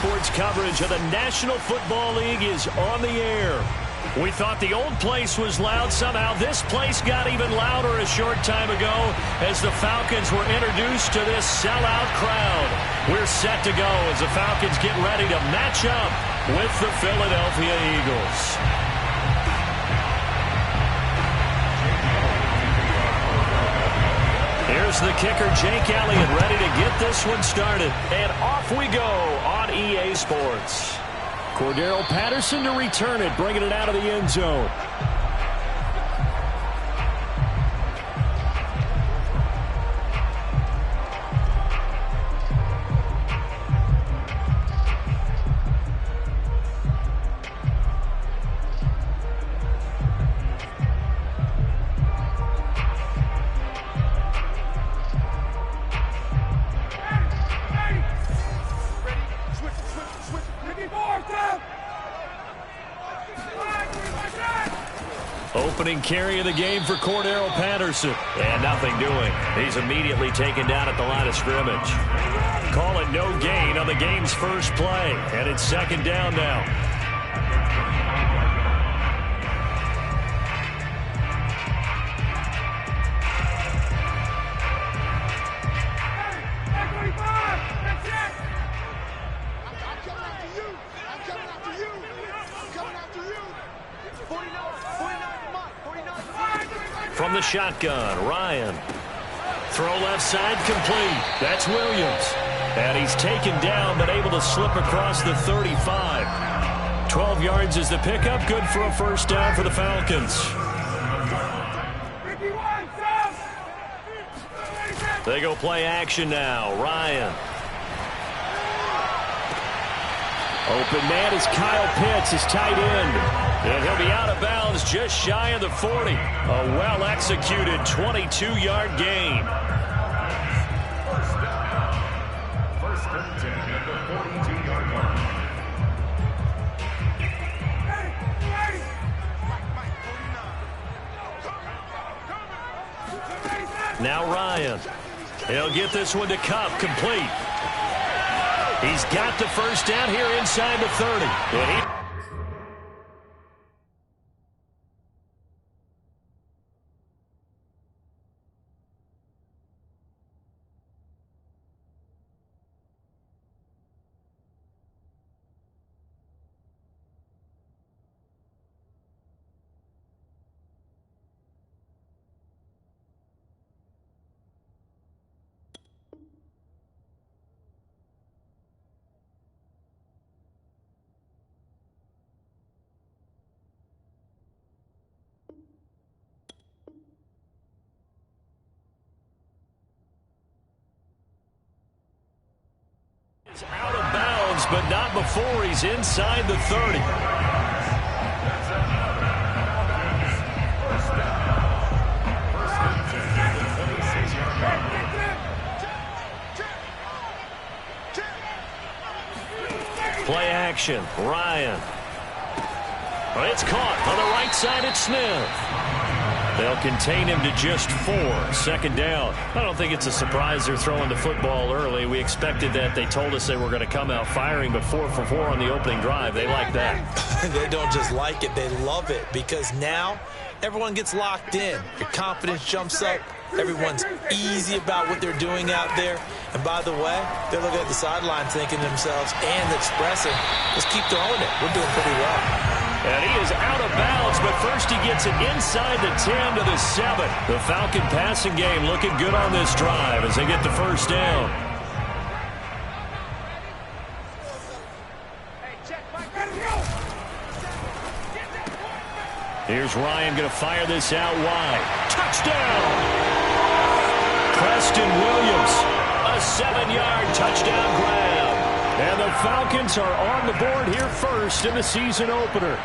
Sports coverage of the National Football League is on the air. We thought the old place was loud. Somehow this place got even louder a short time ago as the Falcons were introduced to this sellout crowd. We're set to go as the Falcons get ready to match up with the Philadelphia Eagles. Here's the kicker, Jake Elliott, ready to get this one started. And off we go on EA Sports. Cordero Patterson to return it, bringing it out of the end zone. Opening carry of the game for Cordero Patterson. And nothing doing. He's immediately taken down at the line of scrimmage. Call it no gain on the game's first play. And it's second down now. From the shotgun, Ryan. Throw left side complete. That's Williams. And he's taken down but able to slip across the 35. 12 yards is the pickup. Good for a first down for the Falcons. They go play action now. Ryan. Open man is Kyle Pitts, his tight end. And he'll be out of bounds just shy of the 40. A well-executed 22-yard gain. First and 10 at the 42-yard line. Now Ryan. He'll get this one to Cup, complete. He's got the first down here inside the 30. And he's out of bounds, but not before he's inside the 30. Play action, Ryan. Well, it's caught on the right side at Smith. They'll contain him to just 4. Second down. I don't think it's a surprise they're throwing the football early. We expected that. They told us they were going to come out firing, but 4 for 4 on the opening drive. They like that. They don't just like it. They love it because now everyone gets locked in. Your confidence jumps up. Everyone's easy about what they're doing out there. And by the way, they're looking at the sideline thinking to themselves and expressing, let's keep throwing it. We're doing pretty well. And he is out of bounds, but first he gets it inside the 10 to the 7. The Falcon passing game looking good on this drive as they get the first down. Here's Ryan going to fire this out wide. Touchdown! Preston Williams, a 7-yard touchdown grab. And the Falcons are on the board here first in the season opener.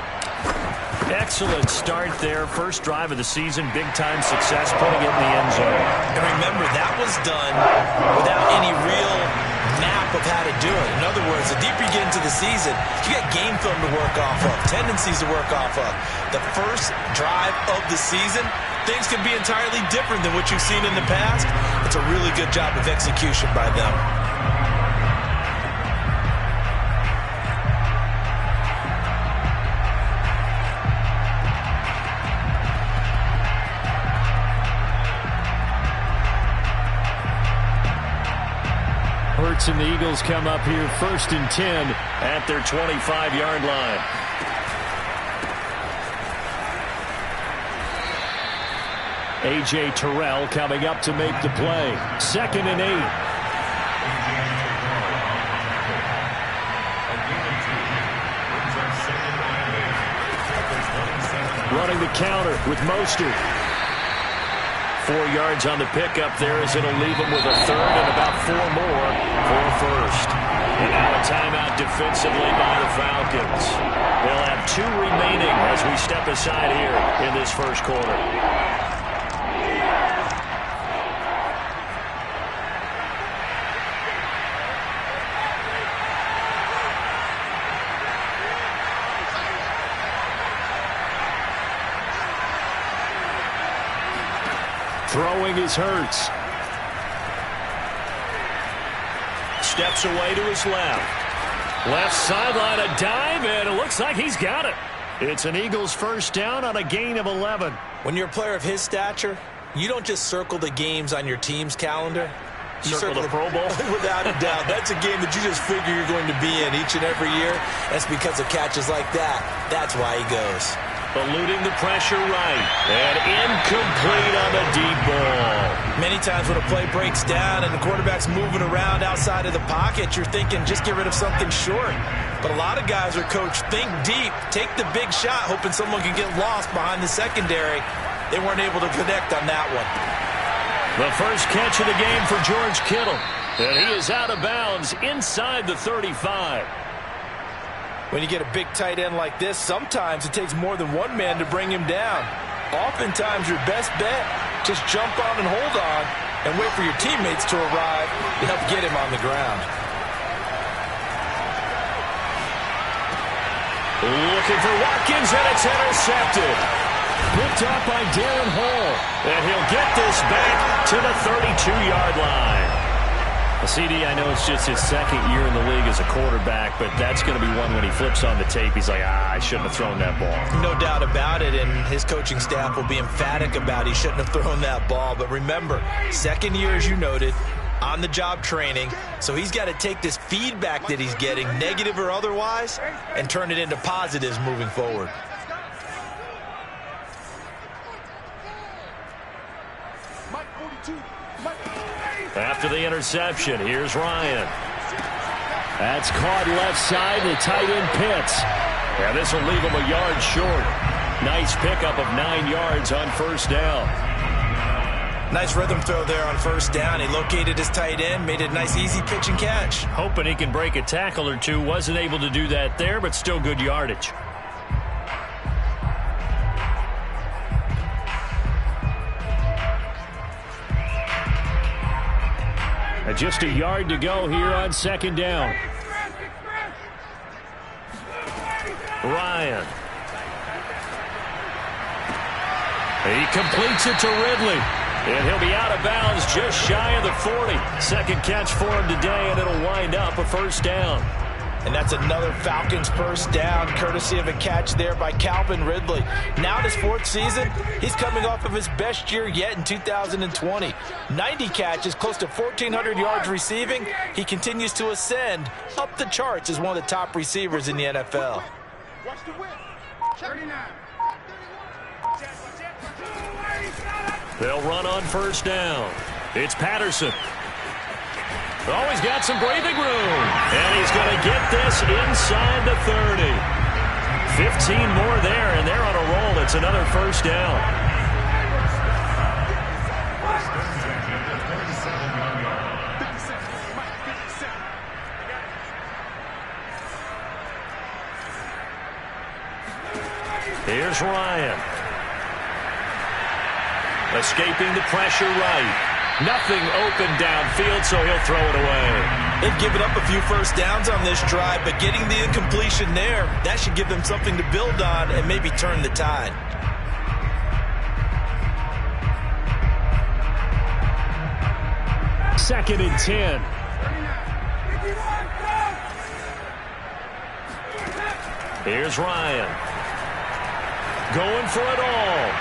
Excellent start there. First drive of the season. Big-time success putting it in the end zone. And remember, that was done without any real map of how to do it. In other words, the deeper you get into the season, you got game film to work off of, tendencies to work off of. The first drive of the season, things can be entirely different than what you've seen in the past. It's a really good job of execution by them. pass, and the Eagles come up here 1st and 10 at their 25-yard line. A.J. Terrell coming up to make the play. 2nd and 8. Running the counter with Mostert. 4 yards on the pickup there as it'll leave him with a 3rd and about 4 more for a 1st. And now a timeout defensively by the Falcons. They'll have 2 remaining as we step aside here in this first quarter. Throwing is Hurts. Steps away to his left. Left sideline, a dive, and it looks like he's got it. It's an Eagles first down on a gain of 11. When you're a player of his stature, you don't just circle the games on your team's calendar. You circle the Pro Bowl? Without a doubt. That's a game that you just figure you're going to be in each and every year. That's because of catches like that. That's why he goes. Eluding the pressure right. And incomplete on the deep ball. Many times when a play breaks down and the quarterback's moving around outside of the pocket, you're thinking just get rid of something short. But a lot of guys are coached, think deep, take the big shot, hoping someone can get lost behind the secondary. They weren't able to connect on that one. The first catch of the game for George Kittle. And he is out of bounds inside the 35. When you get a big tight end like this, sometimes it takes more than one man to bring him down. Oftentimes, your best bet, just jump on and hold on and wait for your teammates to arrive to help get him on the ground. Looking for Watkins, and it's intercepted. Picked up by Darren Hall. And he'll get this back to the 32-yard line. CD, I know it's just his 2nd year in the league as a quarterback, but that's going to be one when he flips on the tape, he's like, I shouldn't have thrown that ball. No doubt about it, and his coaching staff will be emphatic about he shouldn't have thrown that ball. But remember, 2nd year, as you noted, on-the-job training, so he's got to take this feedback that he's getting, negative or otherwise, and turn it into positives moving forward. After the interception, here's Ryan. That's caught left side to tight end Pitts. And this will leave him a yard short. Nice pickup of 9 yards on first down. Nice rhythm throw there on first down. He located his tight end, made it a nice easy pitch and catch. Hoping he can break a tackle or two. Wasn't able to do that there, but still good yardage. Just a yard to go here on 2nd down. Ryan. He completes it to Ridley. And he'll be out of bounds just shy of the 40. 2nd catch for him today, and it'll wind up a first down. And that's another Falcons first down, courtesy of a catch there by Calvin Ridley. Now in his 4th season, he's coming off of his best year yet in 2020. 90 catches, close to 1,400 yards receiving. He continues to ascend up the charts as one of the top receivers in the NFL. Watch the whip. 39. They'll run on first down. It's Patterson. Always got some breathing room. And he's going to get this inside the 30. 15 more there, and they're on a roll. It's another first down. Here's Ryan. Escaping the pressure right. Nothing open downfield, so he'll throw it away. They've given up a few first downs on this drive, but getting the incompletion there, that should give them something to build on and maybe turn the tide. Second and 10. Here's Ryan. Going for it all.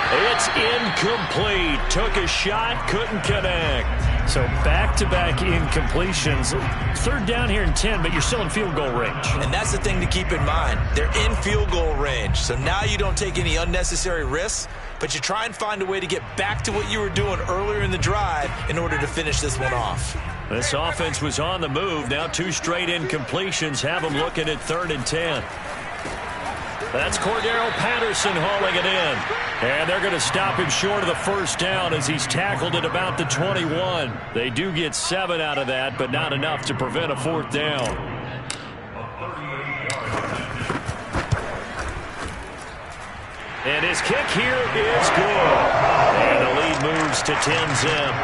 It's incomplete. Took a shot, couldn't connect. So back-to-back incompletions. Third down here in 10, but you're still in field goal range. And that's the thing to keep in mind. They're in field goal range. So now you don't take any unnecessary risks, but you try and find a way to get back to what you were doing earlier in the drive in order to finish this one off. This offense was on the move. Now 2 straight incompletions have them looking at 3rd and 10. That's Cordero Patterson hauling it in. And they're going to stop him short of the first down as he's tackled at about the 21. They do get 7 out of that, but not enough to prevent a 4th down. And his kick here is good. And the lead moves to 10-zip.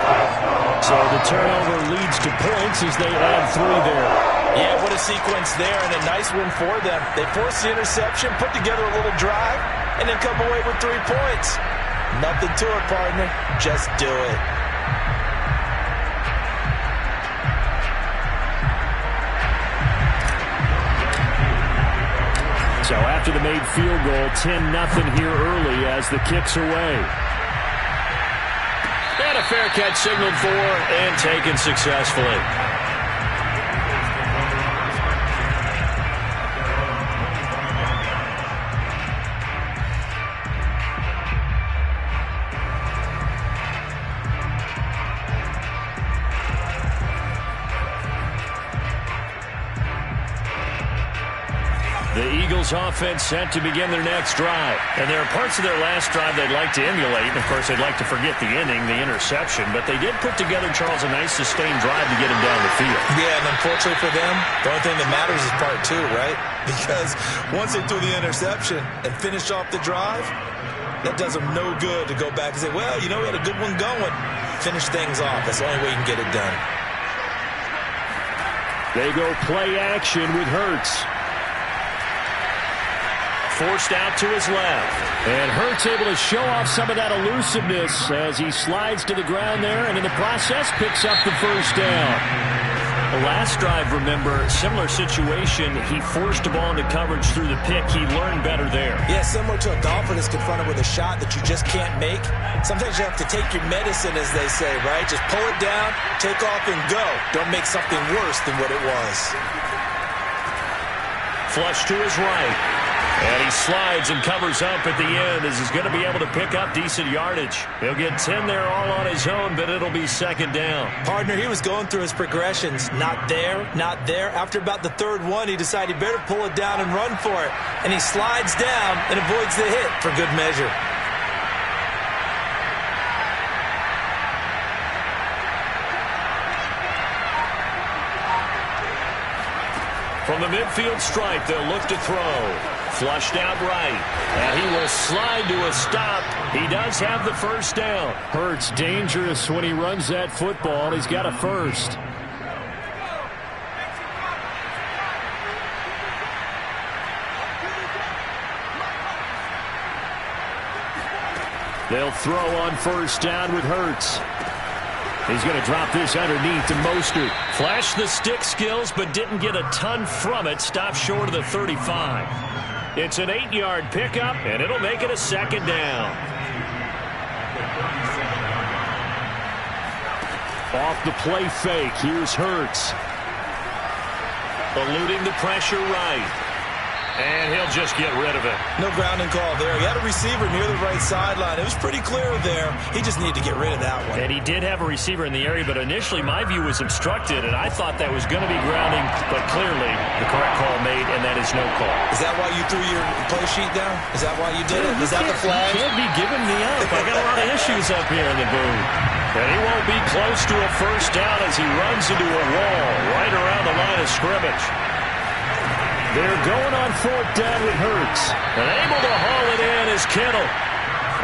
So the turnover leads to points as they add 3 there. Yeah, what a sequence there, and a nice win for them. They forced the interception, put together a little drive, and then come away with 3 points. Nothing to it, partner. Just do it. So after the made field goal, 10-0 here early as the kick's away. And a fair catch signaled for and taken successfully. The Eagles offense set to begin their next drive. And there are parts of their last drive they'd like to emulate. And, of course, they'd like to forget the ending, the interception. But they did put together, Charles, a nice sustained drive to get him down the field. Yeah, and unfortunately for them, the only thing that matters is part 2, right? Because once they threw the interception and finished off the drive, that does them no good to go back and say, well, you know, we had a good one going. Finish things off. That's the only way you can get it done. They go play action with Hurts. Forced out to his left. And Hurts able to show off some of that elusiveness as he slides to the ground there and in the process picks up the first down. The last drive, remember, similar situation. He forced the ball into coverage through the pick. He learned better there. Yeah, similar to a golfer that's confronted with a shot that you just can't make. Sometimes you have to take your medicine, as they say, right? Just pull it down, take off, and go. Don't make something worse than what it was. Flush to his right. And he slides and covers up at the end as he's going to be able to pick up decent yardage. He'll get 10 there all on his own, but it'll be 2nd down. Partner, he was going through his progressions. Not there, not there. After about the 3rd one, he decided he better pull it down and run for it. And he slides down and avoids the hit for good measure. From the midfield stripe, they'll look to throw. Flushed out right. And he will slide to a stop. He does have the first down. Hurts dangerous when he runs that football. He's got a first. They'll throw on first down with Hurts. He's going to drop this underneath to Mostert. Flashed the stick skills, but didn't get a ton from it. Stopped short of the 35. It's an 8-yard pickup, and it'll make it a 2nd down. Off the play fake, here's Hurts. Eluding the pressure right. And he'll just get rid of it. No grounding call there. He had a receiver near the right sideline. It was pretty clear there. He just needed to get rid of that one. And he did have a receiver in the area, but initially my view was obstructed, and I thought that was going to be grounding, but clearly the correct call made, and that is no call. Is that why you threw your play sheet down? Is that why you did it? Is that the flag? You can't be giving me up. I got a lot of issues up here in the booth. And he won't be close to a first down as he runs into a wall right around the line of scrimmage. They're going on 4th down with Hurts. And able to haul it in is Kittle.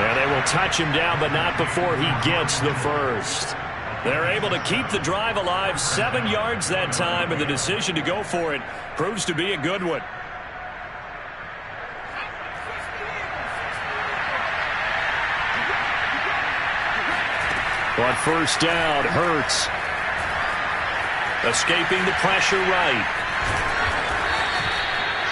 And they will touch him down, but not before he gets the first. They're able to keep the drive alive, 7 yards that time, and the decision to go for it proves to be a good one. On first down, Hurts. Escaping the pressure right.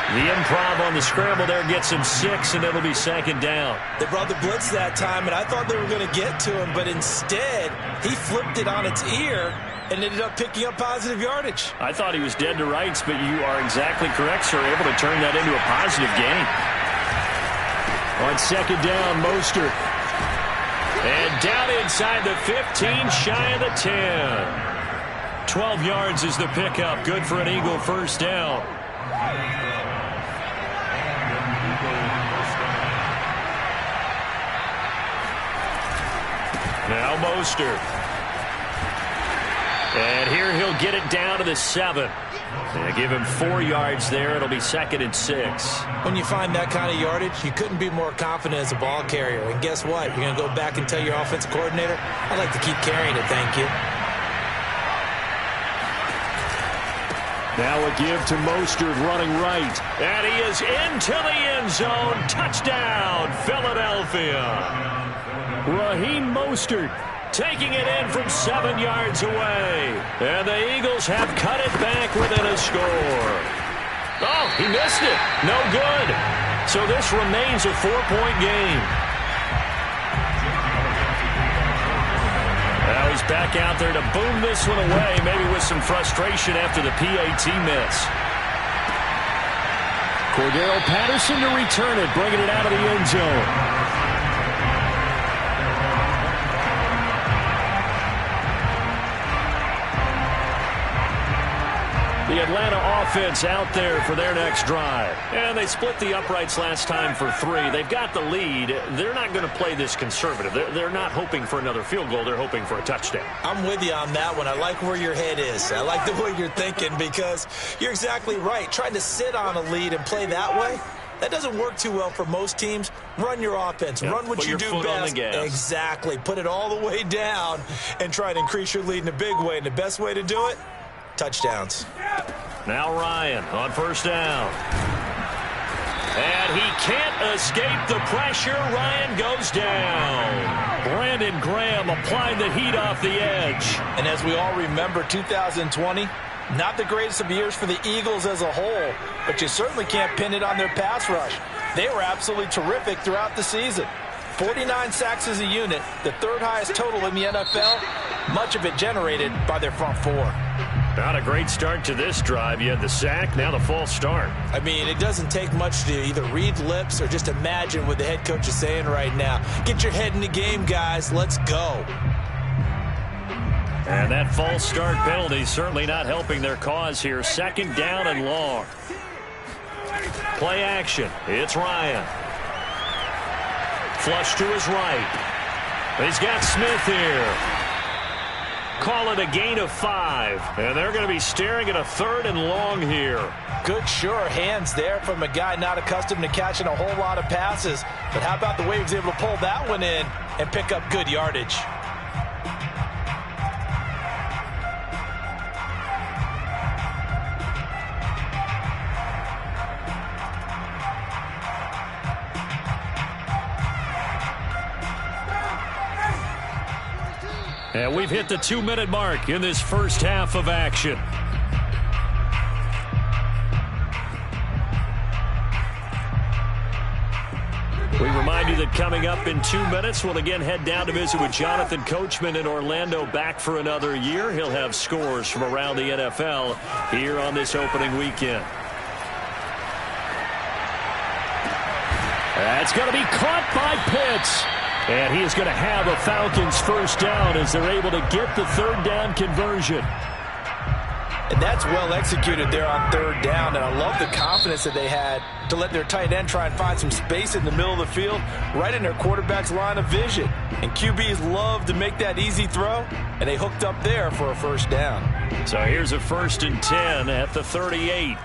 The improv on the scramble there gets him 6, and it'll be second down. They brought the blitz that time, and I thought they were going to get to him, but instead, he flipped it on its ear and ended up picking up positive yardage. I thought he was dead to rights, but you are exactly correct, sir. Able to turn that into a positive gain. On second down, Mostert. And down inside the 15, shy of the 10. 12 yards is the pickup. Good for an Eagle first down. Now Mostert. And here he'll get it down to the 7. They give him 4 yards there. It'll be second and 6. When you find that kind of yardage, you couldn't be more confident as a ball carrier. And guess what? You're going to go back and tell your offensive coordinator, I'd like to keep carrying it, thank you. Now a give to Mostert running right. And he is into the end zone. Touchdown, Philadelphia. Raheem Mostert taking it in from 7 yards away. And the Eagles have cut it back within a score. Oh, he missed it. No good. So this remains a 4-point game. Now he's back out there to boom this one away, maybe with some frustration after the PAT miss. Cordero Patterson to return it, bringing it out of the end zone. The Atlanta offense out there for their next drive. And they split the uprights last time for 3. They've got the lead. They're not going to play this conservative. They're not hoping for another field goal. They're hoping for a touchdown. I'm with you on that one. I like where your head is. I like the way you're thinking because you're exactly right. Trying to sit on a lead and play that way, that doesn't work too well for most teams. Run your offense. Yep. Run what Put you your do foot best. on the gas. Exactly. Put it all the way down and try to increase your lead in a big way. And the best way to do it, touchdowns. Now Ryan on first down. And he can't escape the pressure. Ryan goes down. Brandon Graham applied the heat off the edge. And as we all remember, 2020, not the greatest of years for the Eagles as a whole, but you certainly can't pin it on their pass rush. They were absolutely terrific throughout the season. 49 sacks as a unit, the 3rd highest total in the NFL, much of it generated by their front 4. Not a great start to this drive. You had the sack, now the false start. I mean, it doesn't take much to either read lips or just imagine what the head coach is saying right now. Get your head in the game, guys. Let's go. And that false start penalty certainly not helping their cause here. Second down and long. Play action. It's Ryan. Flush to his right. He's got Smith here. Call it a gain of 5. And they're going to be staring at a 3rd and long here. Good, sure hands there from a guy not accustomed to catching a whole lot of passes. But how about the way he was able to pull that one in and pick up good yardage? And we've hit the 2-minute mark in this first half of action. We remind you that coming up in 2 minutes, we'll again head down to visit with Jonathan Coachman in Orlando, back for another year. He'll have scores from around the NFL here on this opening weekend. That's going to be caught by Pitts. And he is going to have a Falcons first down as they're able to get the 3rd down conversion. And that's well executed there on 3rd down. And I love the confidence that they had to let their tight end try and find some space in the middle of the field, right in their quarterback's line of vision. And QBs love to make that easy throw, and they hooked up there for a first down. So here's a 1st and 10 at the 38.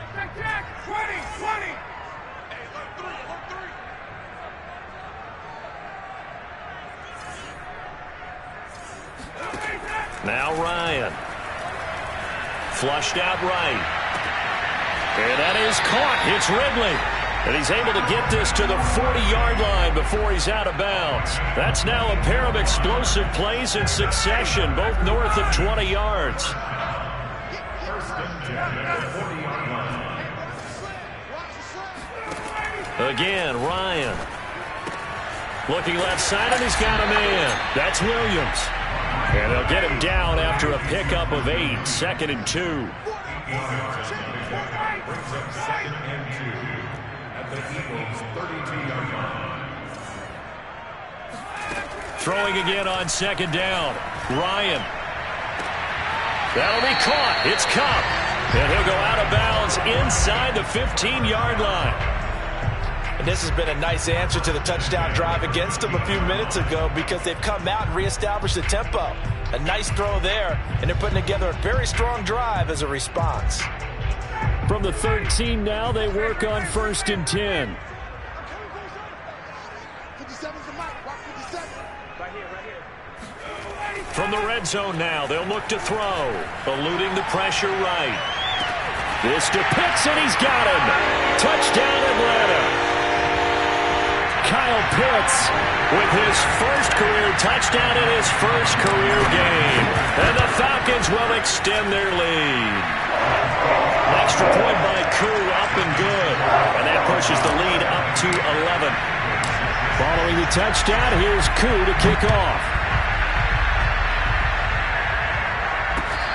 Now Ryan. Flushed out right. And that is caught. It's Ridley. And he's able to get this to the 40-yard line before he's out of bounds. That's now a pair of explosive plays in succession, both north of 20 yards. First and 10 at the 40-yard line. Again, Ryan. Looking left side, and he's got a man. That's Williams. And they'll get him down after a pickup of 8. 2nd and 2. Brings up 2nd and 2 at the Eagles' 32-yard line. Throwing again on 2nd down. Ryan. That'll be caught. It's Cup. And he'll go out of bounds inside the 15-yard line. And this has been a nice answer to the touchdown drive against them a few minutes ago because they've come out and reestablished the tempo. A nice throw there, and they're putting together a very strong drive as a response. From the 13 now, they work on 1st and 10. From the red zone now, they'll look to throw. Eluding the pressure right. This to Pitts, and he's got him. Touchdown, Atlanta. Kyle Pitts with his first career touchdown in his first career game. And the Falcons will extend their lead. Extra point by Koo, up and good. And that pushes the lead up to 11. Following the touchdown, here's Koo to kick off.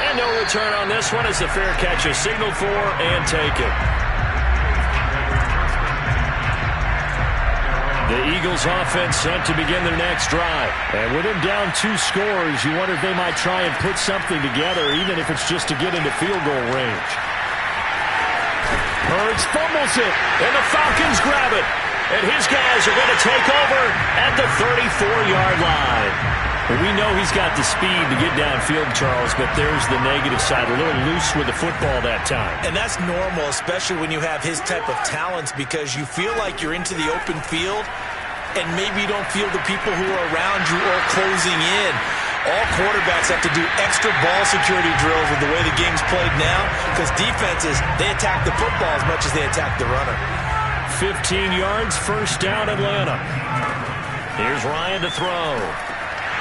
And no return on this one as the fair catch is signaled for and taken. The Eagles offense set to begin their next drive. And with him down 2 scores, you wonder if they might try and put something together, even if it's just to get into field goal range. Hurts fumbles it, and the Falcons grab it. And his guys are going to take over at the 34-yard line. And we know he's got the speed to get downfield, Charles, but there's the negative side. A little loose with the football that time. And that's normal, especially when you have his type of talents, because you feel like you're into the open field and maybe you don't feel the people who are around you or closing in. All quarterbacks have to do extra ball security drills with the way the game's played now because defenses, they attack the football as much as they attack the runner. 15 yards, 1st down, Atlanta. Here's Ryan to throw.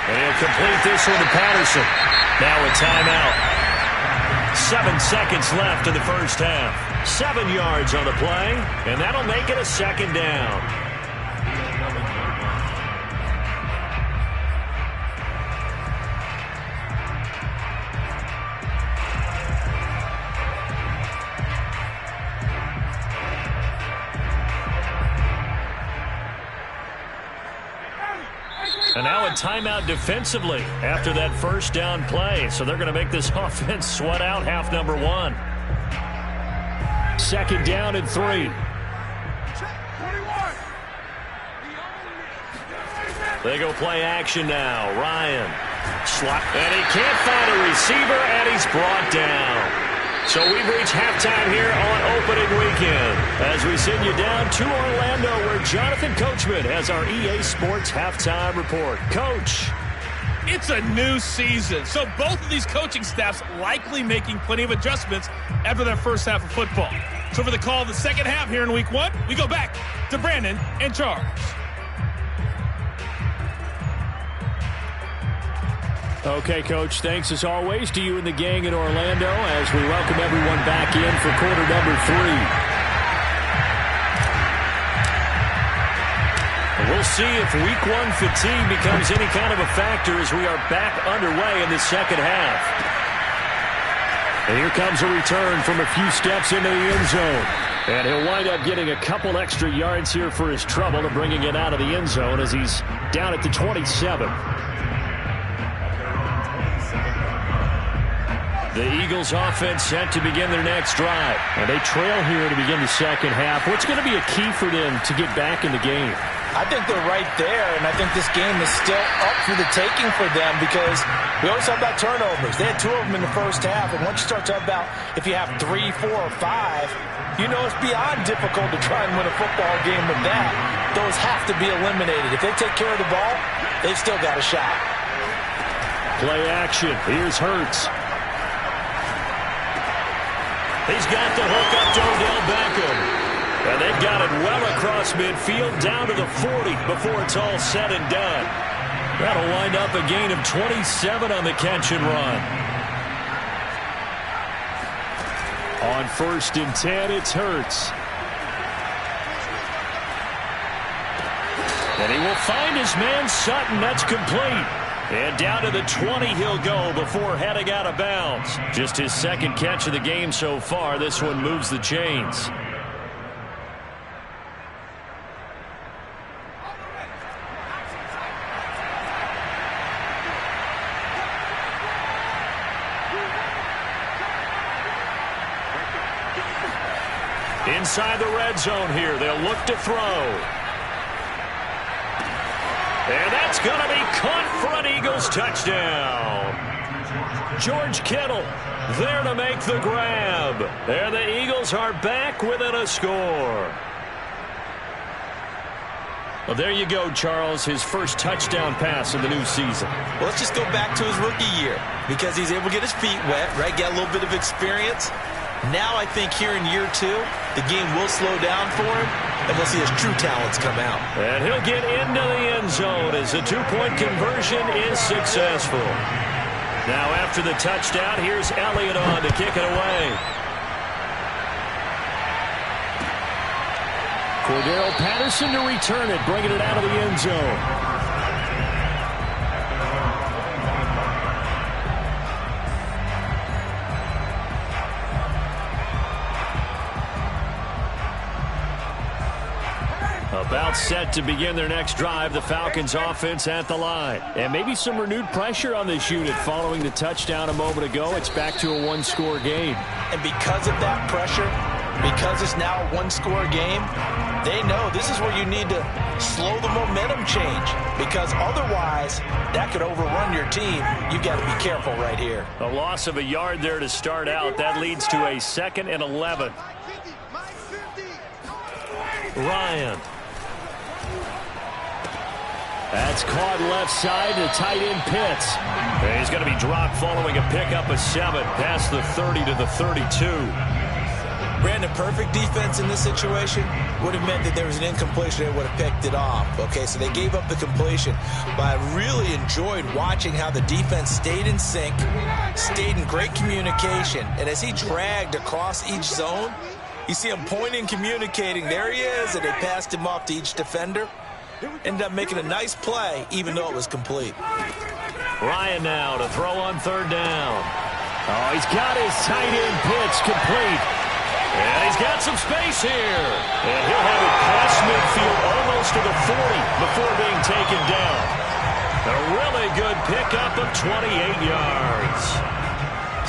And he'll complete this one to Patterson. Now a timeout. 7 seconds left in the first half. 7 yards on the play, and that'll make it a 2nd down. And now a timeout defensively after that 1st down play. So they're going to make this offense sweat out half number 1. 2nd down and 3. They go play action now. Ryan. And he can't find a receiver, and he's brought down. So we've reached halftime here on opening weekend as we send you down to Orlando where Jonathan Coachman has our EA Sports halftime report. Coach. It's a new season, so both of these coaching staffs likely making plenty of adjustments after their first half of football. So for the call of the second half here in week 1, we go back to Brandon and Charles. Okay, Coach, thanks as always to you and the gang in Orlando as we welcome everyone back in for quarter number 3. And we'll see if week 1 fatigue becomes any kind of a factor as we are back underway in the second half. And here comes a return from a few steps into the end zone. And he'll wind up getting a couple extra yards here for his trouble and bringing it out of the end zone as he's down at the 27. The Eagles offense set to begin their next drive. And they trail here to begin the second half. What's going to be a key for them to get back in the game? I think they're right there, and I think this game is still up for the taking for them because we always talk about turnovers. They had 2 of them in the first half, and once you start talking about if you have 3, 4, or 5, you know it's beyond difficult to try and win a football game with that. Those have to be eliminated. If they take care of the ball, they've still got a shot. Play action. Here's Hurts. He's got the hook up to Odell Beckham. And they've got it well across midfield down to the 40 before it's all said and done. That'll wind up a gain of 27 on the catch and run. On 1st and 10, it's Hurts. And he will find his man Sutton. That's complete. And down to the 20 he'll go before heading out of bounds. Just his second catch of the game so far. This one moves the chains. Inside the red zone here. They'll look to throw. And that's going to be caught for an Eagles touchdown. George Kittle there to make the grab. And the Eagles are back within a score. Well, there you go, Charles. His first touchdown pass of the new season. Well, let's just go back to his rookie year because he's able to get his feet wet, right? Get a little bit of experience. Now I think here in year 2, the game will slow down for him, and we'll see his true talents come out. And he'll get into the end zone as the two-point conversion is successful. Now after the touchdown, here's Elliott on to kick it away. Cordero Patterson to return it, bringing it out of the end zone. About set to begin their next drive, the Falcons offense at the line. And maybe some renewed pressure on this unit following the touchdown a moment ago. It's back to a one-score game. And because of that pressure, because it's now a one-score game, they know this is where you need to slow the momentum change. Because otherwise, that could overrun your team. You've got to be careful right here. A loss of a yard there to start out. That leads to a 2nd and 11. Ryan. That's caught left side to tight end Pitts. And he's going to be dropped following a pickup of 7 past the 30 to the 32. Brandon, perfect defense in this situation would have meant that there was an incompletion. They would have picked it off. Okay, so they gave up the completion. But I really enjoyed watching how the defense stayed in sync, stayed in great communication. And as he dragged across each zone, you see him pointing, communicating. There he is, and they passed him off to each defender. Ended up making a nice play, even though it was complete. Ryan now to throw on 3rd down. Oh, he's got his tight end Pitts complete. And he's got some space here. And he'll have it past midfield almost to the 40 before being taken down. A really good pickup of 28 yards.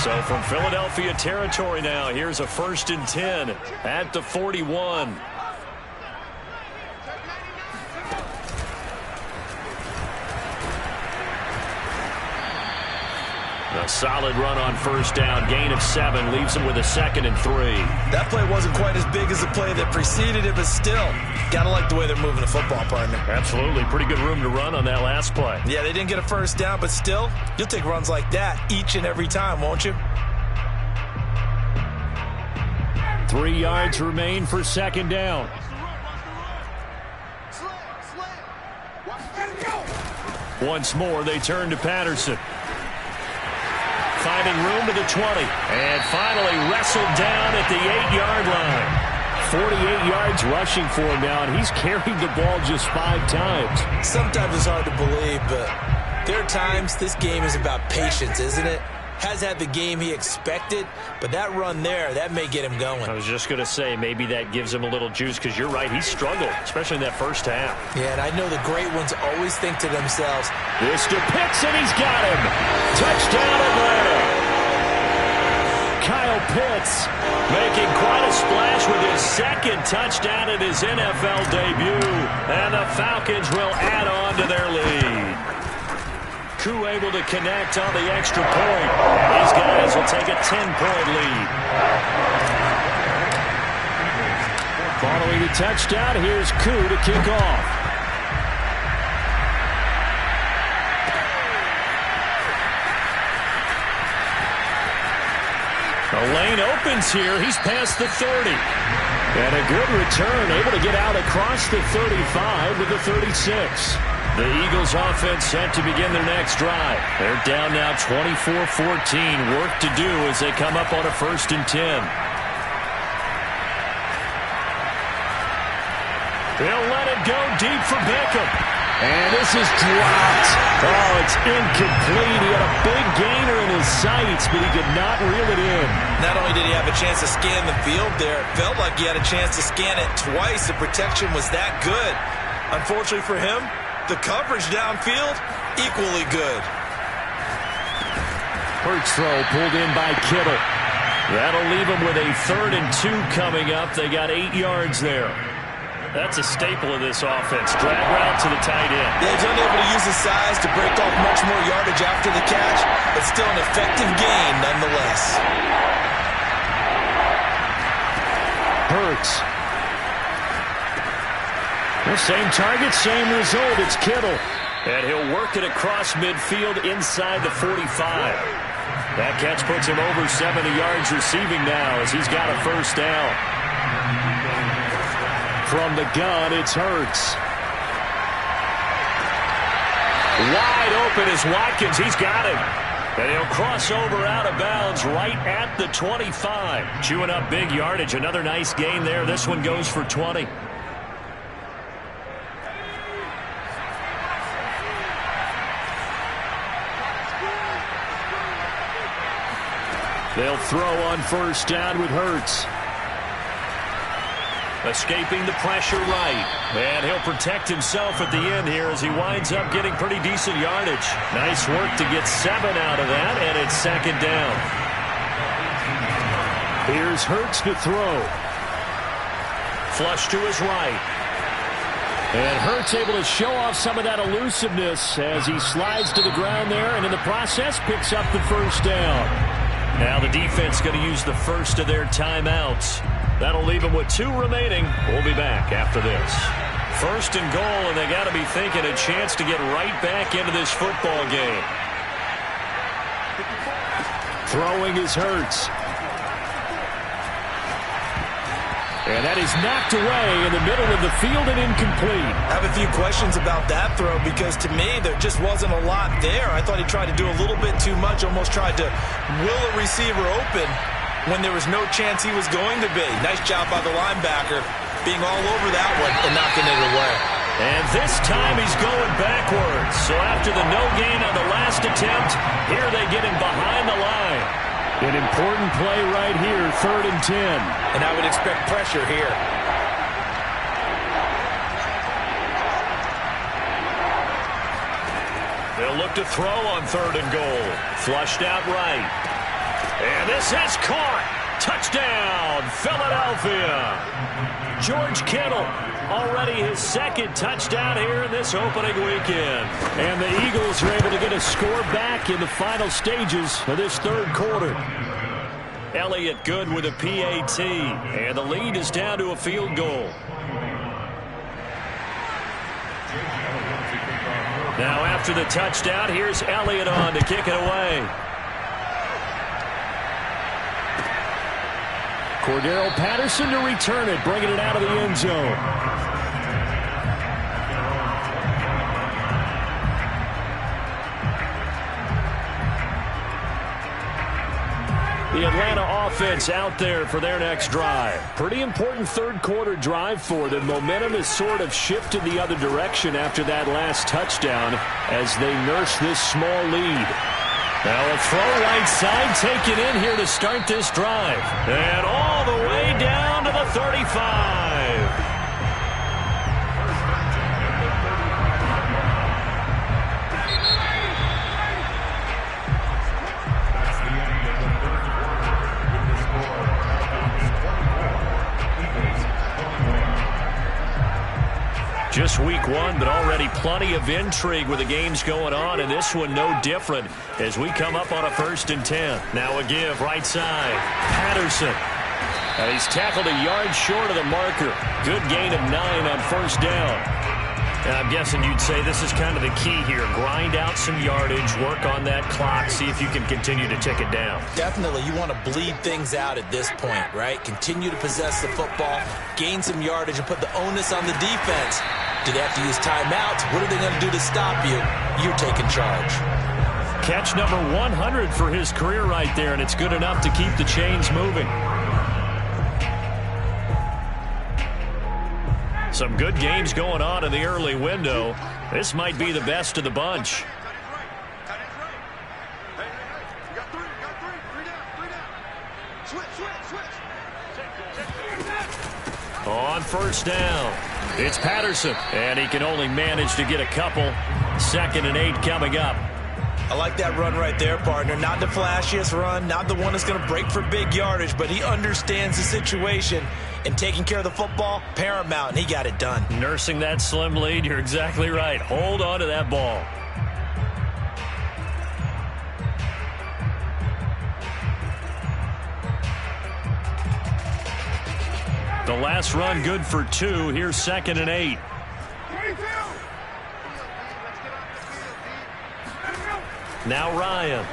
So from Philadelphia territory now, here's a 1st and 10 at the 41. A solid run on 1st down. Gain of 7 leaves him with a 2nd and 3. That play wasn't quite as big as the play that preceded it, but still, gotta like the way they're moving the football, partner. Absolutely. Pretty good room to run on that last play. Yeah, they didn't get a 1st down, but still, you'll take runs like that each and every time, won't you? 3 yards remain for 2nd down. Once more, they turn to Patterson. Finding room to the 20. And finally wrestled down at the 8-yard line. 48 yards rushing for him now, and he's carried the ball just 5 times. Sometimes it's hard to believe, but there are times this game is about patience, isn't it? Has had the game he expected, but that run there, that may get him going. I was just going to say, maybe that gives him a little juice, because you're right, he struggled, especially in that 1st half. Yeah, and I know the great ones always think to themselves, this to Pitts, and he's got him. Touchdown Atlanta. Kyle Pitts making quite a splash with his 2nd touchdown in his NFL debut. And the Falcons will add on to their lead. Koo able to connect on the extra point. And these guys will take a 10-point lead. Following the touchdown, here's Koo to kick off. The lane opens here. He's past the 30. And a good return, able to get out across the 35 to the 36. The Eagles offense set to begin their next drive. They're down now 24-14. Work to do as they come up on a 1st and 10. They'll let it go deep for Beckham. And this is dropped. Oh, it's incomplete. He had a big gainer in his sights, but he could not reel it in. Not only did he have a chance to scan the field there, it felt like he had a chance to scan it twice. The protection was that good. Unfortunately for him, the coverage downfield, equally good. Hurts throw pulled in by Kittle. That'll leave him with a 3rd and 2 coming up. They got 8 yards there. That's a staple of this offense. Drag route to the tight end. Yeah, he's unable to use his size to break off much more yardage after the catch, but still an effective gain nonetheless. Hurts. The same target, same result. It's Kittle. And he'll work it across midfield inside the 45. That catch puts him over 70 yards receiving now as he's got a 1st down. From the gun, it's Hurts. Wide open is Watkins. He's got him. And he'll cross over out of bounds right at the 25. Chewing up big yardage. Another nice gain there. This one goes for 20. They'll throw on 1st down with Hurts. Escaping the pressure right. And he'll protect himself at the end here as he winds up getting pretty decent yardage. Nice work to get 7 out of that, and it's 2nd down. Here's Hurts to throw. Flush to his right. And Hurts able to show off some of that elusiveness as he slides to the ground there, and in the process picks up the 1st down. Now the defense going to use the first of their timeouts. That'll leave them with 2 remaining. We'll be back after this. 1st and goal, and they got to be thinking a chance to get right back into this football game. Throwing is Hurts. And that is knocked away in the middle of the field and incomplete. I have a few questions about that throw because to me there just wasn't a lot there. I thought he tried to do a little bit too much, almost tried to will a receiver open when there was no chance he was going to be. Nice job by the linebacker being all over that one and knocking it away. And this time he's going backwards. So after the no gain on the last attempt, here they get him behind the line. An important play right here, 3rd and 10. And I would expect pressure here. They'll look to throw on 3rd and goal. Flushed out right. And this is caught. Touchdown, Philadelphia. George Kittle, already his 2nd touchdown here in this opening weekend. And the Eagles are able to get a score back in the final stages of this 3rd quarter. Elliott good with a PAT, and the lead is down to a field goal. Now after the touchdown, here's Elliott on to kick it away. Cordero Patterson to return it, bringing it out of the end zone. The Atlanta offense out there for their next drive. Pretty important 3rd quarter drive for them. Momentum has sort of shifted the other direction after that last touchdown as they nurse this small lead. Now a throw right side taken in here to start this drive. And all the way down to the 35. Just week 1, but already plenty of intrigue with the games going on, and this one no different as we come up on a 1st and 10. Now a give right side. Patterson. And he's tackled a yard short of the marker. Good gain of 9 on 1st down. And I'm guessing you'd say this is kind of the key here. Grind out some yardage, work on that clock, see if you can continue to tick it down. Definitely. You want to bleed things out at this point, right? Continue to possess the football, gain some yardage, and put the onus on the defense. Do they have to use timeouts? What are they going to do to stop you? You're taking charge. Catch number 100 for his career right there, and it's good enough to keep the chains moving. Some good games going on in the early window. This might be the best of the bunch. On first down, it's Patterson, and he can only manage to get a couple. 2nd and 8 coming up. I like that run right there, partner. Not the flashiest run, not the one that's going to break for big yardage, but he understands the situation, and taking care of the football, paramount, and he got it done. Nursing that slim lead, you're exactly right. Hold on to that ball. The last run good for 2. Here's 2nd and 8. Now Ryan.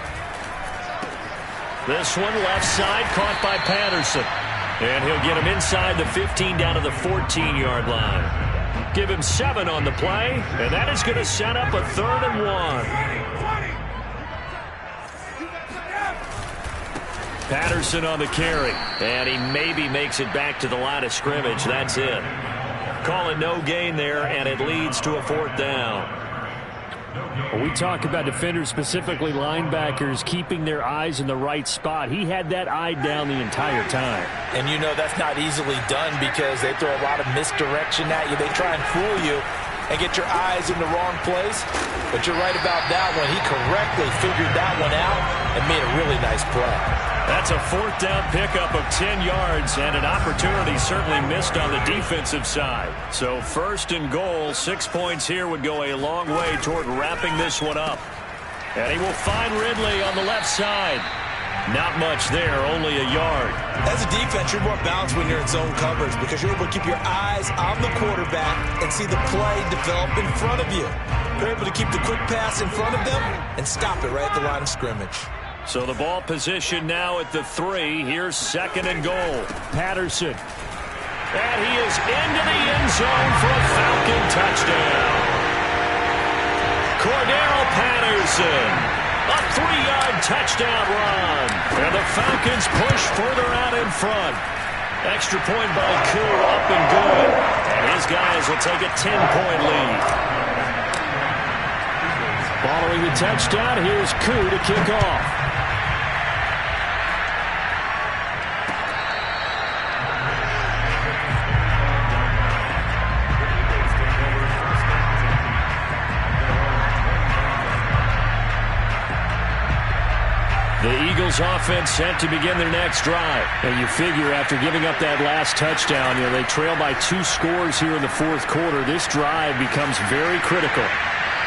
This one left side caught by Patterson. And he'll get him inside the 15 down to the 14-yard line. Give him 7 on the play, and that is going to set up a 3rd and 1. Patterson on the carry, and he maybe makes it back to the line of scrimmage. That's it. Call it no gain there, and it leads to a 4th down. Well, we talk about defenders, specifically linebackers, keeping their eyes in the right spot. He had that eye down the entire time. And you know that's not easily done because they throw a lot of misdirection at you. They try and fool you and get your eyes in the wrong place. But you're right about that one. He correctly figured that one out and made a really nice play. That's a 4th down pickup of 10 yards and an opportunity certainly missed on the defensive side. So 1st and goal, 6 points here would go a long way toward wrapping this one up. And he will find Ridley on the left side. Not much there, only a yard. As a defense, you're more balanced when you're in zone coverage because you're able to keep your eyes on the quarterback and see the play develop in front of you. You're able to keep the quick pass in front of them and stop it right at the line of scrimmage. So the ball position now at the 3. Here's 2nd and goal. Patterson. And he is into the end zone for a Falcon touchdown. Cordero Patterson. A 3-yard touchdown run. And the Falcons push further out in front. Extra point by Koo, up and good. And his guys will take a 10-point lead. Following the touchdown, here's Koo to kick off. The Eagles offense set to begin their next drive. And you figure after giving up that last touchdown, they trail by 2 scores here in the 4th quarter. This drive becomes very critical.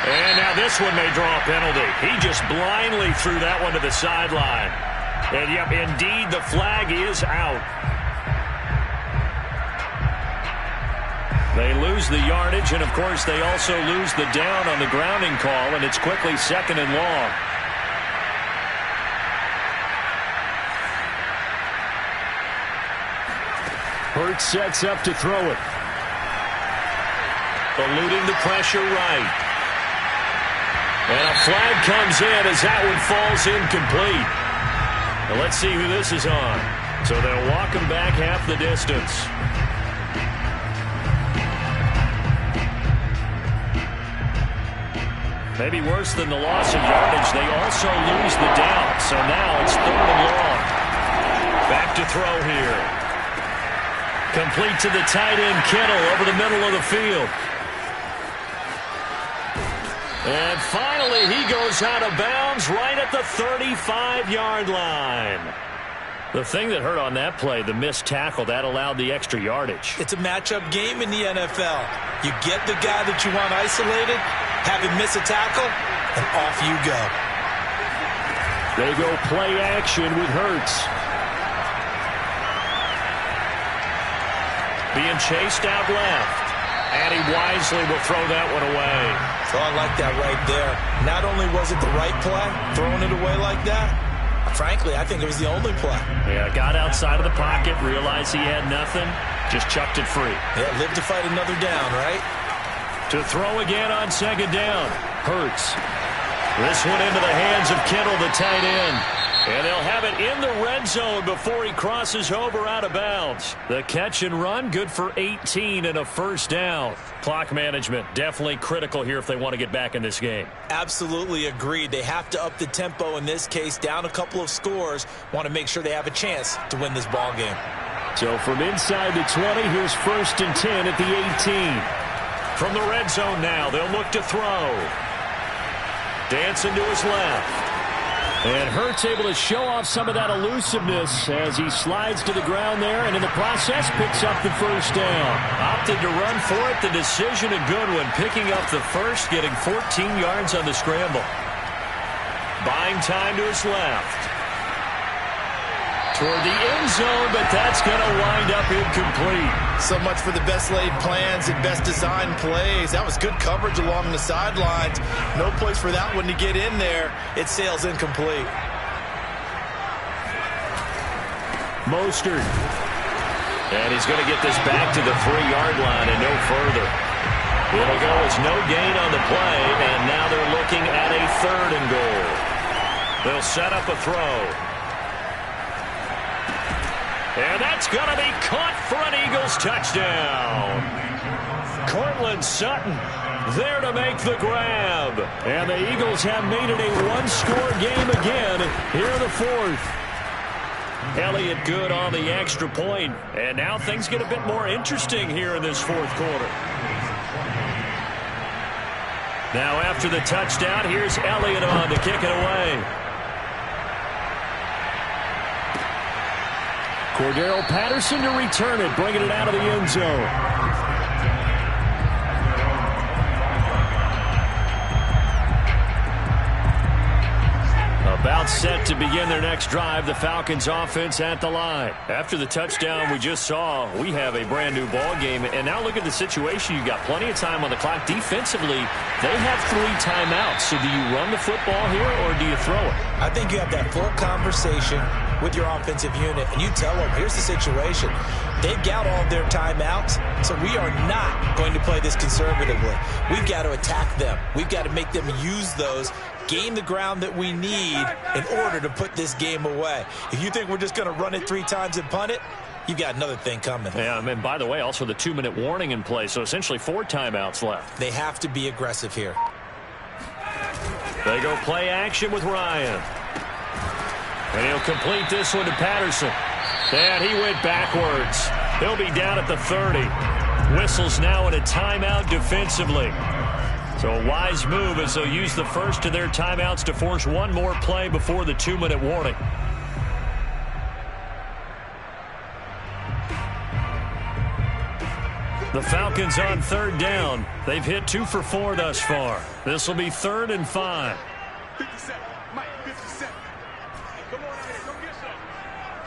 And now this one may draw a penalty. He just blindly threw that one to the sideline. And yep, indeed, the flag is out. They lose the yardage, and of course they also lose the down on the grounding call, and it's quickly 2nd and long. Hurts sets up to throw it. Eluding the pressure right. And a flag comes in as that one falls incomplete. Now let's see who this is on. So they'll walk him back half the distance. Maybe worse than the loss of yardage, they also lose the down. So now it's 3rd and long. Back to throw here. Complete to the tight end, Kittle, over the middle of the field. And finally, he goes out of bounds right at the 35-yard line. The thing that hurt on that play, the missed tackle, that allowed the extra yardage. It's a matchup game in the NFL. You get the guy that you want isolated, have him miss a tackle, and off you go. They go play action with Hurts. Being chased out left. And he wisely will throw that one away. So I like that right there. Not only was it the right play, throwing it away like that, frankly, I think it was the only play. Yeah, got outside of the pocket, realized he had nothing, just chucked it free. Yeah, live to fight another down, right? To throw again on 2nd down. Hurts. This one into the hands of Kittle, the tight end. And they'll have it in the red zone before he crosses over out of bounds. The catch and run, good for 18 and a first down. Clock management, definitely critical here if they want to get back in this game. Absolutely agreed. They have to up the tempo in this case, down a couple of scores. Want to make sure they have a chance to win this ball game. So from inside the 20, here's 1st and 10 at the 18. From the red zone now, they'll look to throw. Dancing to his left. And Hurts able to show off some of that elusiveness as he slides to the ground there, and in the process picks up the first down. Opted to run for it. The decision a good one. Picking up the first, getting 14 yards on the scramble. Buying time to his left. Toward the end zone, but that's going to wind up incomplete. So much for the best laid plans and best designed plays. That was good coverage along the sidelines. No place for that one to get in there. It sails incomplete. Mostert. And he's going to get this back to the 3-yard line and no further. It'll go as no gain on the play, and now they're looking at a 3rd and goal. They'll set up a throw. And that's going to be caught for an Eagles touchdown. Cortland Sutton there to make the grab. And the Eagles have made it a one-score game again here in the 4th. Elliott good on the extra point. And now things get a bit more interesting here in this 4th quarter. Now after the touchdown, here's Elliott on to kick it away. Cordero Patterson to return it, bringing it out of the end zone. About set to begin their next drive, the Falcons offense at the line. After the touchdown we just saw, we have a brand new ball game. And now look at the situation. You've got plenty of time on the clock. Defensively, they have 3 timeouts. So do you run the football here or do you throw it? I think you have that full conversation with your offensive unit, and you tell them, here's the situation. They've got all of their timeouts, so we are not going to play this conservatively. We've got to attack them. We've got to make them use those, gain the ground that we need in order to put this game away. If you think we're just going to run it 3 times and punt it, you've got another thing coming. Yeah, and by the way, also the 2-minute warning in play, so essentially 4 timeouts left. They have to be aggressive here. They go play action with Ryan. And he'll complete this one to Patterson. And he went backwards. He'll be down at the 30. Whistles now in a timeout defensively. So a wise move as they'll use the first of their timeouts to force one more play before the 2-minute warning. The Falcons on 3rd down. They've hit 2 for 4 thus far. This will be 3rd and 5. 57, Mike, 57. Come on out here, come get some.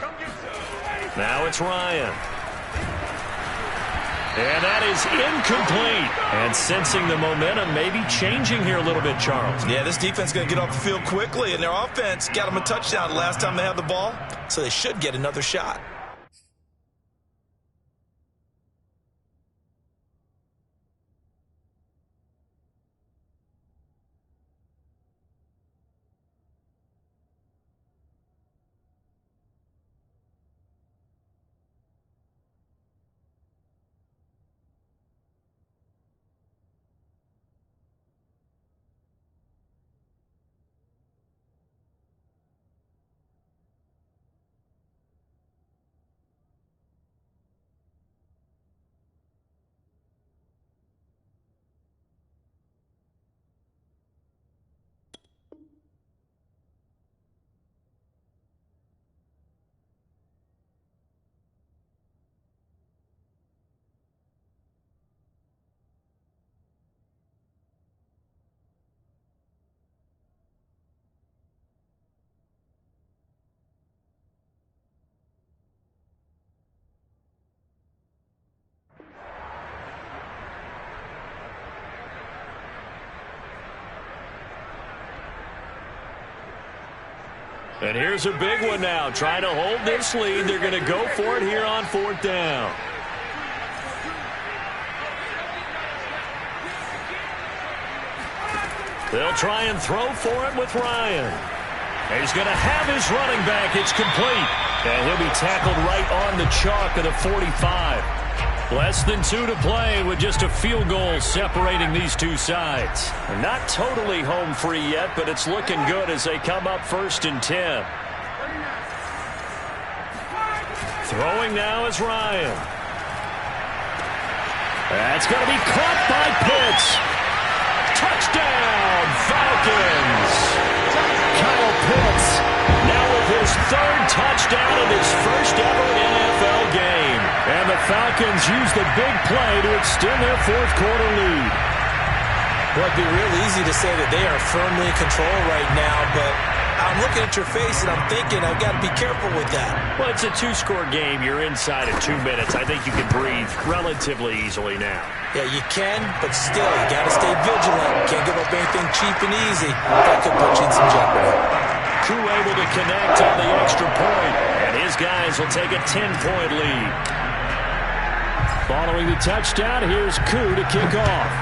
Come get some. Now it's Ryan. And that is incomplete. And sensing the momentum maybe changing here a little bit, Charles. Yeah, this defense is going to get off the field quickly, and their offense got them a touchdown the last time they had the ball, so they should get another shot. And here's a big one now. Trying to hold this lead. They're going to go for it here on 4th down. They'll try and throw for it with Ryan. He's going to have his running back. It's complete. And he'll be tackled right on the chalk of the 45. Less than 2 to play with just a field goal separating these two sides. Not totally home free yet, but it's looking good as they come up 1st and 10. Throwing now is Ryan. That's going to be caught by Pitts. Touchdown, Falcons. Kyle Pitts now with his 3rd touchdown in his first ever NFL game. And the Falcons use the big play to extend their 4th quarter lead. Well, it'd be real easy to say that they are firmly in control right now, but I'm looking at your face and I'm thinking I've got to be careful with that. Well, it's a 2-score game. You're inside at 2 minutes. I think you can breathe relatively easily now. Yeah, you can, but still, you got to stay vigilant. Can't give up anything cheap and easy. That could put you in some jeopardy. Koo able to connect on the extra point, and his guys will take a 10-point lead. Following the touchdown, here's Koo to kick off.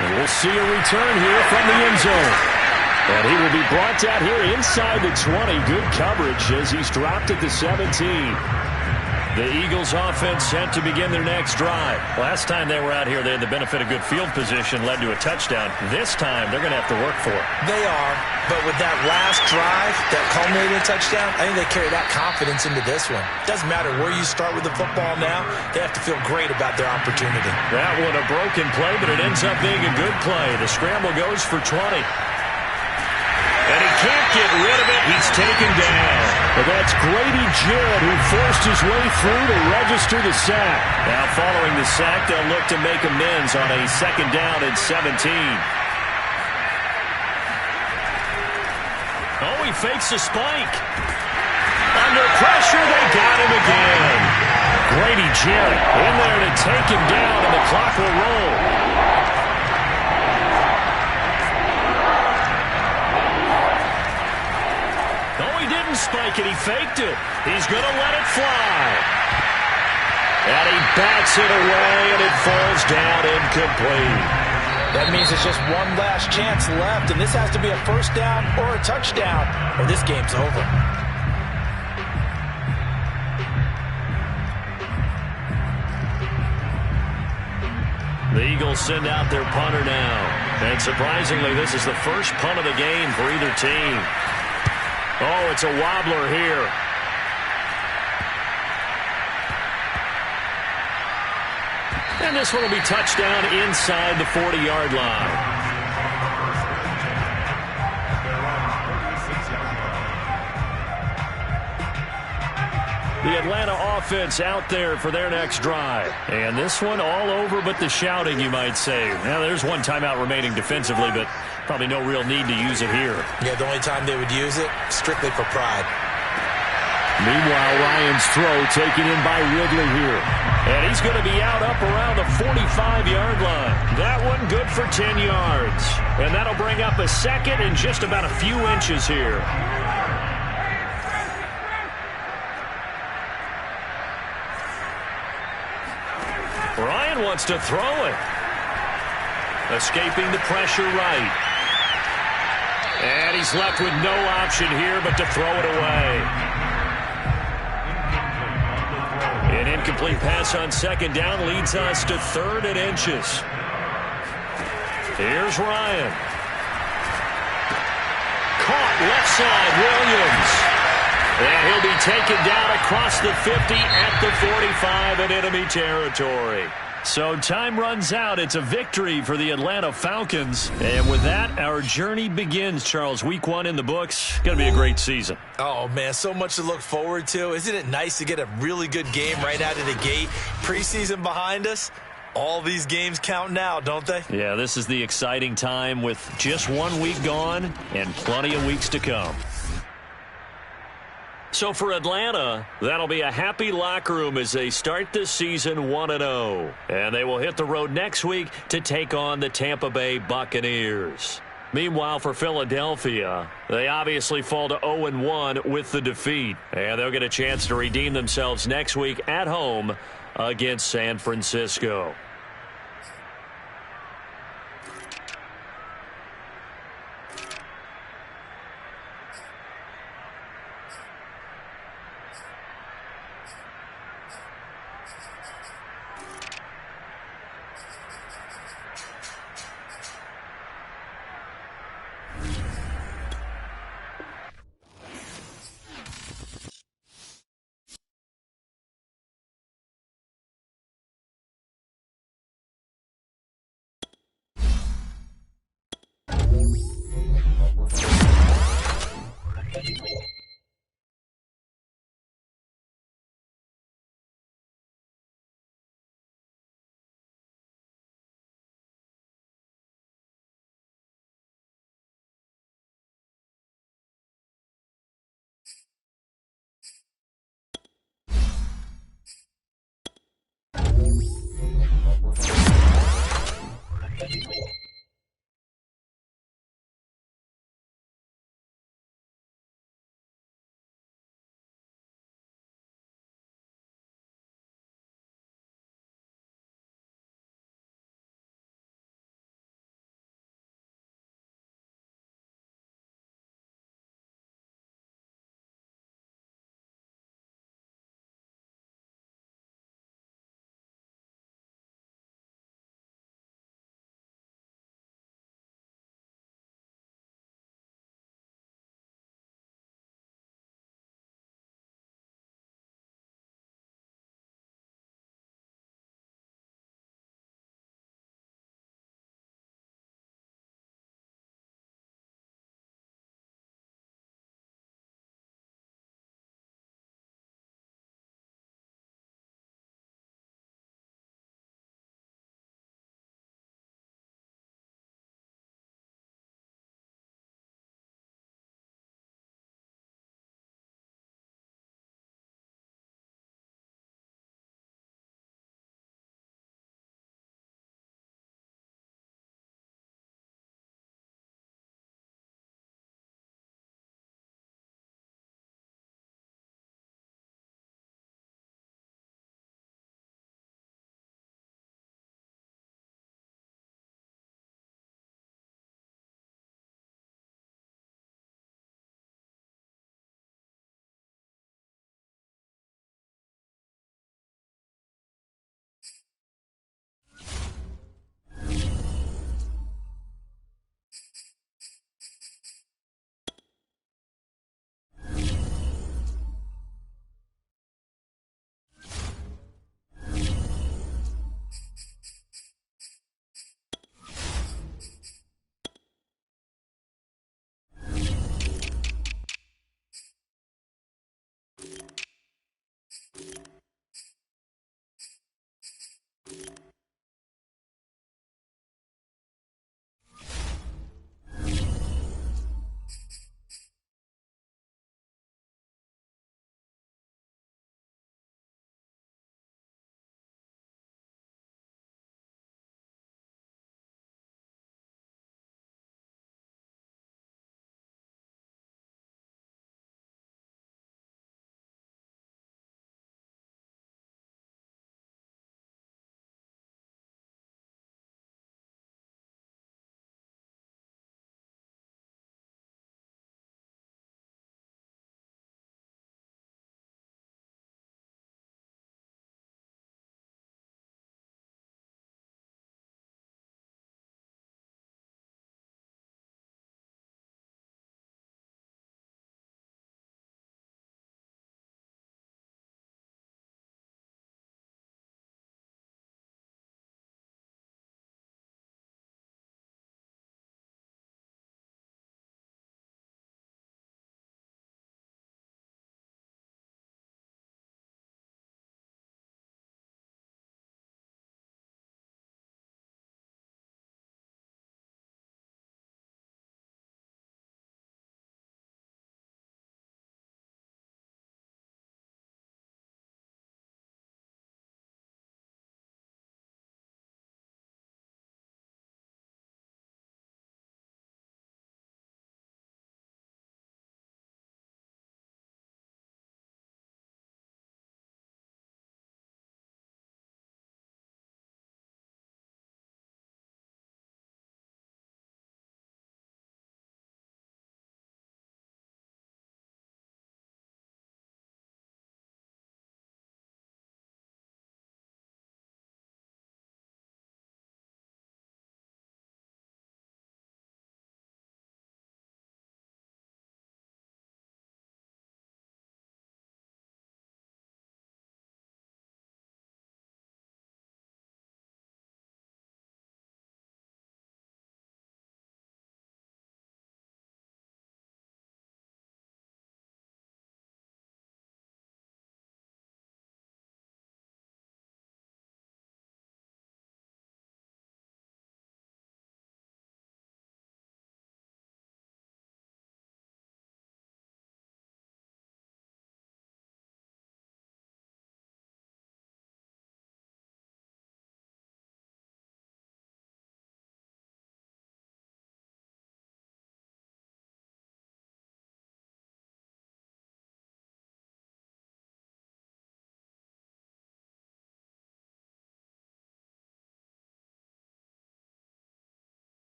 And we'll see a return here from the end zone. And he will be brought out here inside the 20. Good coverage as he's dropped at the 17. The Eagles offense set to begin their next drive. Last time they were out here, they had the benefit of good field position, led to a touchdown. This time, they're going to have to work for it. They are, but with that last drive, that culminating touchdown, I think they carry that confidence into this one. Doesn't matter where you start with the football now, they have to feel great about their opportunity. That one a broken play, but it ends up being a good play. The scramble goes for 20. And he can't get rid of it. He's taken down. But that's Grady Jarrett who forced his way through to register the sack. Now following the sack, they'll look to make amends on a 2nd down and 17. Oh, he fakes a spike. Under pressure, they got him again. Grady Jarrett in there to take him down, and the clock will roll. Spike it, he faked it. He's going to let it fly. And he bats it away, and it falls down incomplete. That means it's just one last chance left, and this has to be a 1st down or a touchdown, or this game's over. The Eagles send out their punter now. And surprisingly, this is the first punt of the game for either team. Oh, it's a wobbler here. And this one will be touchdown inside the 40-yard line. The Atlanta offense out there for their next drive. And this one all over but the shouting, you might say. Now, there's one timeout remaining defensively, but probably no real need to use it here. Yeah, the only time they would use it, strictly for pride. Meanwhile, Ryan's throw taken in by Ridley here. And he's going to be out up around the 45-yard line. That one good for 10 yards. And that'll bring up a 2nd and just about a few inches here. Ryan wants to throw it. Escaping the pressure right. And he's left with no option here but to throw it away. An incomplete pass on 2nd down leads us to 3rd and inches. Here's Ryan. Caught left side, Williams. And he'll be taken down across the 50 at the 45 in enemy territory. So time runs out. It's a victory for the Atlanta Falcons. And with that, our journey begins, Charles. Week 1 in the books. Going to be a great season. Oh, man, so much to look forward to. Isn't it nice to get a really good game right out of the gate? Preseason behind us. All these games count now, don't they? Yeah, this is the exciting time with just 1 week gone and plenty of weeks to come. So for Atlanta, that'll be a happy locker room as they start this season 1-0. And they will hit the road next week to take on the Tampa Bay Buccaneers. Meanwhile, for Philadelphia, they obviously fall to 0-1 with the defeat. And they'll get a chance to redeem themselves next week at home against San Francisco.